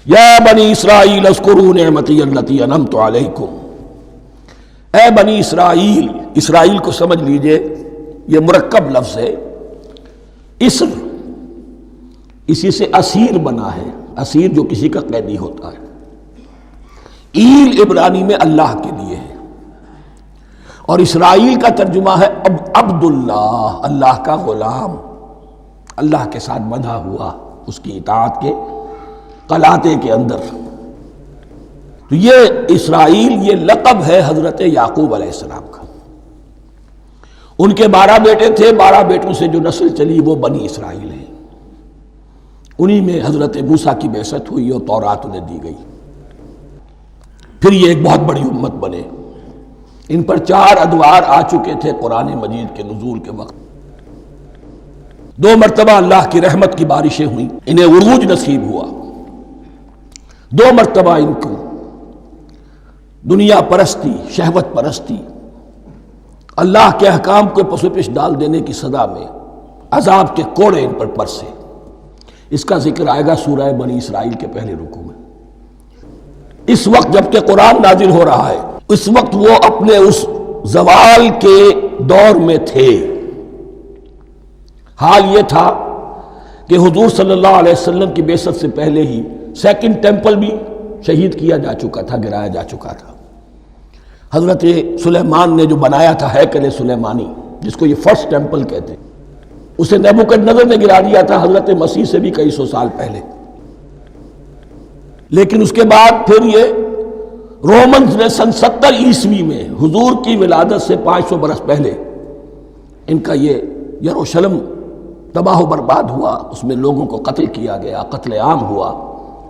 یا بنی اسرائیل اذکروا نعمتی التی انعمت علیکم، اے بنی اسرائیل، اسرائیل کو سمجھ لیجئے یہ مرکب لفظ ہے، اسر اسی سے اسیر بنا ہے، اسیر جو کسی کا قیدی ہوتا ہے، ایل عبرانی میں اللہ کے لیے ہے، اور اسرائیل کا ترجمہ ہے عبداللہ، اللہ کا غلام، اللہ کے ساتھ بندھا ہوا اس کی اطاعت کے قلاتے کے اندر۔ تو یہ اسرائیل یہ لقب ہے حضرت یعقوب علیہ السلام کا۔ ان کے 12 بیٹے تھے، 12 بیٹوں سے جو نسل چلی وہ بنی اسرائیل ہیں، انہی میں حضرت موسیٰ کی بعثت ہوئی اور تورات انہیں دی گئی، پھر یہ ایک بہت بڑی امت بنے۔ ان پر 4 ادوار آ چکے تھے قرآن مجید کے نزول کے وقت، 2 مرتبہ اللہ کی رحمت کی بارشیں ہوئیں، انہیں عروج نصیب ہوا، 2 مرتبہ ان کو دنیا پرستی، شہوت پرستی، اللہ کے احکام کو پس و پیش ڈال دینے کی سزا میں عذاب کے کوڑے ان پر برسے۔ اس کا ذکر آئے گا سورہ بنی اسرائیل کے پہلے رکوع میں۔ اس وقت جب کہ قرآن نازل ہو رہا ہے، اس وقت وہ اپنے اس زوال کے دور میں تھے۔ حال یہ تھا کہ حضور صلی اللہ علیہ وسلم کی بعثت سے پہلے ہی 2nd ٹیمپل بھی شہید کیا جا چکا تھا، گرایا جا چکا تھا۔ حضرت سلیمان نے جو بنایا تھا ہیکل سلیمانی، جس کو یہ 1st ٹیمپل کہتے ہیں، اسے نیبوکدنضر نے گرا دیا تھا حضرت مسیح سے بھی کئی سو سال پہلے۔ لیکن اس کے بعد پھر یہ رومنز نے سن 70 عیسوی میں حضور کی ولادت سے 500 برس پہلے ان کا یہ یروشلم تباہ و برباد ہوا، اس میں لوگوں کو قتل کیا گیا، قتل عام ہوا،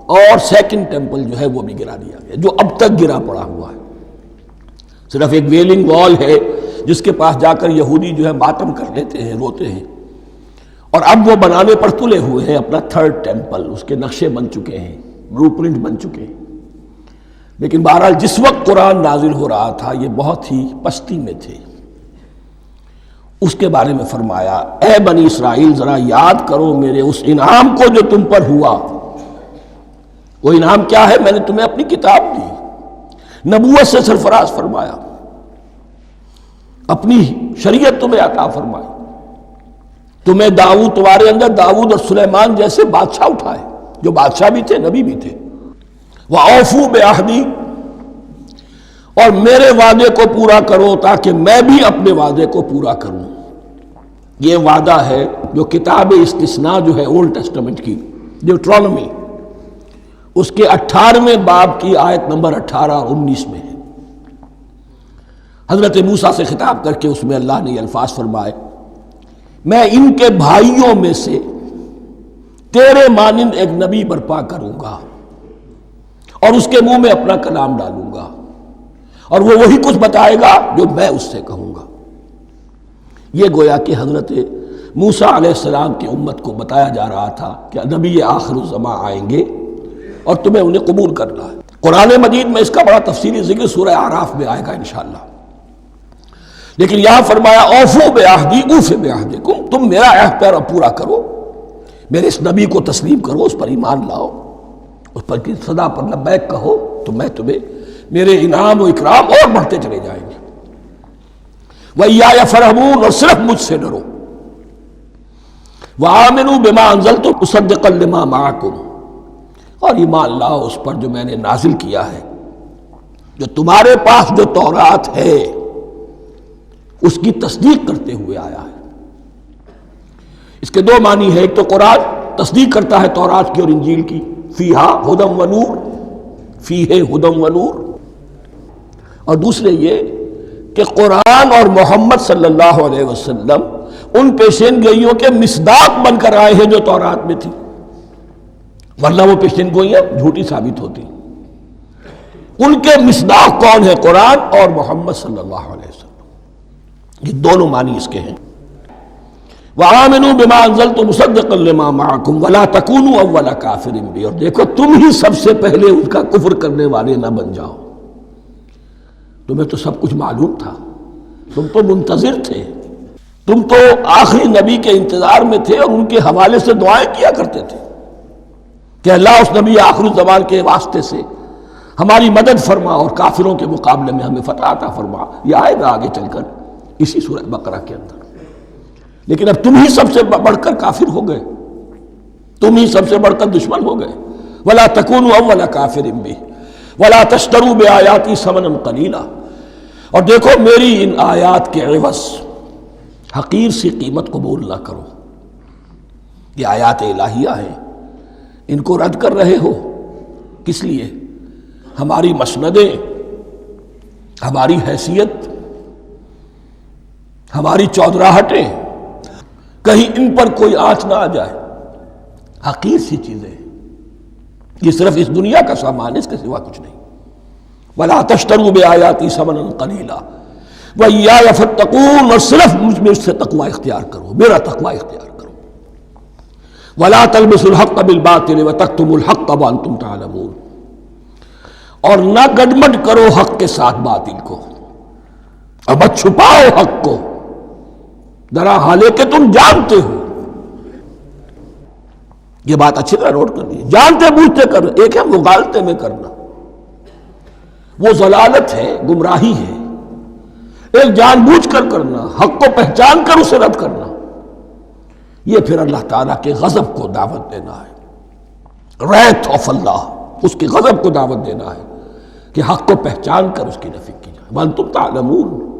اور 2nd ٹیمپل جو ہے وہ بھی گرا دیا گیا، جو اب تک گرا پڑا ہوا ہے۔ صرف ایک ویلنگ وال ہے جس کے پاس جا کر یہودی جو ہے ماتم کر لیتے ہیں، روتے ہیں، اور اب وہ بنانے پر تلے ہوئے ہیں اپنا 3rd ٹیمپل، اس کے نقشے بن چکے ہیں، بلو پرنٹ بن چکے ہیں۔ لیکن بہرحال جس وقت قرآن نازل ہو رہا تھا یہ بہت ہی پستی میں تھے۔ اس کے بارے میں فرمایا، اے بنی اسرائیل ذرا یاد کرو میرے اس انعام کو جو تم پر ہوا۔ وہ انعام کیا ہے؟ میں نے تمہیں اپنی کتاب دی، نبوت سے سرفراز فرمایا، اپنی شریعت تمہیں عطا فرمائی، تمہیں داؤد، تمہارے اندر داؤد اور سلیمان جیسے بادشاہ اٹھائے جو بادشاہ بھی تھے، نبی بھی تھے۔ وَأَوْفُوا بِعَهْدِي، اور میرے وعدے کو پورا کرو تاکہ میں بھی اپنے وعدے کو پورا کروں۔ یہ وعدہ ہے جو کتاب استثناء جو ہے اولڈ ٹیسٹمنٹ کی، ڈیوٹرانومی، اس کے 18ویں باب کی آیت نمبر 18 اور 19 میں ہے۔ حضرت موسیٰ سے خطاب کر کے اس میں اللہ نے یہ الفاظ فرمائے، میں ان کے بھائیوں میں سے تیرے مانند ایک نبی برپا کروں گا اور اس کے منہ میں اپنا کلام ڈالوں گا، اور وہ وہی کچھ بتائے گا جو میں اس سے کہوں گا۔ یہ گویا کہ حضرت موسیٰ علیہ السلام کی امت کو بتایا جا رہا تھا کہ نبی آخر الزماں آئیں گے اور تمہیں انہیں قبول کرنا ہے۔ قرآن مجید میں اس کا بڑا تفصیلی ذکر سورہ اعراف میں آئے گا انشاءاللہ، لیکن یہاں فرمایا اوفوا بعہدی اوف بعہدکم، تم میرا عہد پیرا پورا کرو، میرے اس نبی کو تسلیم کرو، اس پر ایمان لاؤ، اس پر کی صدا پر لبیک کہو، تو میں تمہیں میرے انعام و اکرام اور بڑھتے چلے جائیں گے۔ وَإِيَّايَ فَارْهَبُونَ، اور صرف مجھ سے ڈرو۔ وَآمِنُوا بِمَا أَنزَلْتُ مُصَدِّقًا لِمَا مَعَكُمْ، اور ایمان لاؤ اس پر جو میں نے نازل کیا ہے، جو تمہارے پاس جو تورات ہے اس کی تصدیق کرتے ہوئے آیا ہے۔ اس کے 2 معنی ہے، ایک تو قرآن تصدیق کرتا ہے تورات کی اور انجیل کی، فیہا ہدی و نور، فیہ ہدی و نور، اور دوسرے یہ کہ قرآن اور محمد صلی اللہ علیہ وسلم ان پیشین گوئیوں کے مصداق بن کر آئے ہیں جو تورات میں تھی، ورنہ وہ پیشین گوئیاں جھوٹی ثابت ہوتی۔ ان کے مصداق کون ہے؟ قرآن اور محمد صلی اللہ علیہ وسلم، یہ دونوں معنی اس کے ہیں۔ وَآمِنُوا بِمَا أَنزَلْتُ مُصَدِّقًا لِمَا مَعَكُمْ وَلَا تَكُونُوا أَوَّلَ كَافِرٍ بِهِ، اور دیکھو تم ہی سب سے پہلے اس کا کفر کرنے والے نہ بن جاؤ۔ تمہیں تو سب کچھ معلوم تھا، تم تو منتظر تھے، تم تو آخری نبی کے انتظار میں تھے اور ان کے حوالے سے دعائیں کیا کرتے تھے۔ کہ اللہ اس نبی آخر الزمان کے واسطے سے ہماری مدد فرما اور کافروں کے مقابلے میں ہمیں فتح عطا فرما. یہ آئے گا آگے چل کر اسی سورہ بقرہ کے اندر. لیکن اب تم ہی سب سے بڑھ کر کافر ہو گئے، تم ہی سب سے بڑھ کر دشمن ہو گئے. وَلَا تَكُونُوا أَوَّلَ كَافِرٍ بِهِ وَلَا تَشْتَرُوا بِآيَاتِي ثَمَنًا قَلِيلًا، اور دیکھو میری ان آیات کے عوض حقیر سی قیمت قبول نہ کرو. یہ آیات الہیہ ہیں، ان کو رد کر رہے ہو کس لیے؟ ہماری مسندیں، ہماری حیثیت، ہماری چودراہٹیں، کہیں ان پر کوئی آنچ نہ آ جائے. حقیر سی چیزیں، یہ صرف اس دنیا کا سامان ہے، اس کے سوا کچھ نہیں. وَلَا تَشْتَرُوا بِآيَاتِي ثَمَنًا قَلِيلًا وَإِيَّايَ فَاتَّقُونِ، اور صرف مجھ سے تقوی اختیار کرو، میرا تقوی اختیار کرو. وَلَا تَلْبِسُوا الْحَقَّ بِالْبَاطِلِ وَتَكْتُمُوا الْحَقَّ وَأَنْتُمْ تَعْلَمُونَ، اور نہ گڈمڈ کرو حق کے ساتھ باطل کو، اور مت چھپاؤ حق کو ذرا حالے کہ تم جانتے ہو. یہ بات اچھی طرح نوٹ کر لیجیے. جانتے بوجھتے کر، ایک ہے مغالطے میں کرنا، وہ ضلالت ہے، گمراہی ہے. ایک جان بوجھ کر کرنا، حق کو پہچان کر اسے رد کرنا، یہ پھر اللہ تعالیٰ کے غضب کو دعوت دینا ہے. wrath of اللہ، اس کی غضب کو دعوت دینا ہے کہ حق کو پہچان کر اس کی نفی کی جائے. وَأَنْتُمْ تَعْلَمُونَ.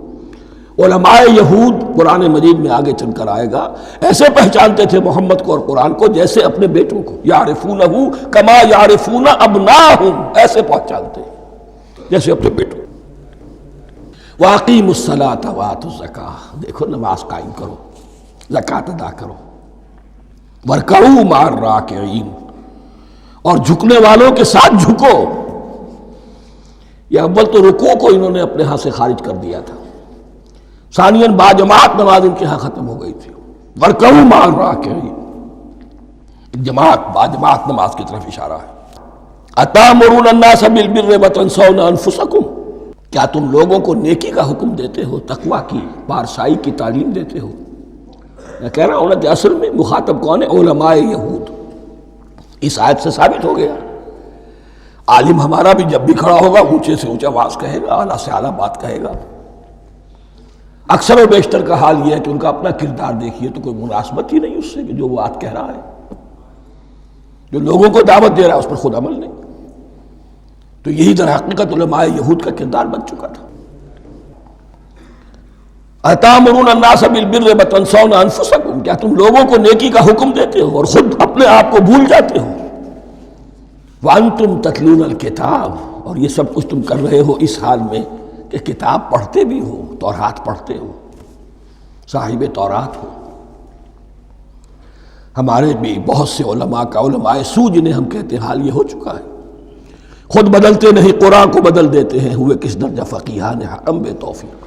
علماء یہود قرآن مجید میں آگے چل کر آئے گا ایسے پہچانتے تھے محمد کو اور قرآن کو جیسے اپنے بیٹوں کو، یعرفونہ کما یعرفون ابناہم، ایسے پہچانتے جیسے اپنے بیٹوں. وَأَقِیمُوا الصَّلَاةَ وَآتُوا الزَّکَاةَ، دیکھو نماز قائم کرو، زکوٰۃ ادا کرو. وَارْكَعُوا مَعَ الرَّاكِعِينَ، اور جھکنے والوں کے ساتھ جھکو. یہ اول تو رکوع کو انہوں نے اپنے ہاں سے خارج کر دیا تھا، ثانیاً باجماعت نماز ان کے ہاں ختم ہو گئی تھی. وَارْكَعُوا مَعَ الرَّاكِعِينَ، جماعت باجماعت نماز کی طرف اشارہ ہے. أَتَأْمُرُونَ النَّاسَ بِالْبِرِّ وَتَنْسَوْنَ أَنفُسَكُمْ، کیا تم لوگوں کو نیکی کا حکم دیتے ہو، تقویٰ کی، پارسائی کی تعلیم دیتے ہو؟ میں کہہ رہا ہوں نا کہ اصل میں مخاطب کون ہے؟ علماء یہود. اس آیت سے ثابت ہو گیا عالم ہمارا بھی جب بھی کھڑا ہوگا اونچے سے اونچا آواز کہے گا، اعلیٰ سے اعلیٰ بات کہے گا. اکثر و بیشتر کا حال یہ ہے کہ ان کا اپنا کردار دیکھیے تو کوئی مناسبت ہی نہیں اس سے کہ جو وہ بات کہہ رہا ہے. جو لوگوں کو دعوت دے رہا ہے اس پر خود عمل نہیں. تو یہی در حقیقت علماء یہود کا کردار بن چکا تھا. أَتَأْمُرُونَ النَّاسَ بِالْبِرِّ وَتَنْسَوْنَ أَنفُسَكُمْ، کیا تم لوگوں کو نیکی کا حکم دیتے ہو اور خود اپنے آپ کو بھول جاتے ہو. وَأَنْتُمْ تَتْلُونَ الْكِتَابَ، اور یہ سب کچھ تم کر رہے ہو اس حال میں کہ کتاب پڑھتے بھی ہو، تورات پڑھتے ہو، صاحب تورات ہو. ہمارے بھی بہت سے علماء کا، علماء سو جنہیں ہم کہتے ہیں، حال یہ ہو چکا ہے. خود بدلتے نہیں، قرآن کو بدل دیتے ہیں. ہوئے کس درجہ فقیہان حکم بے توفیق.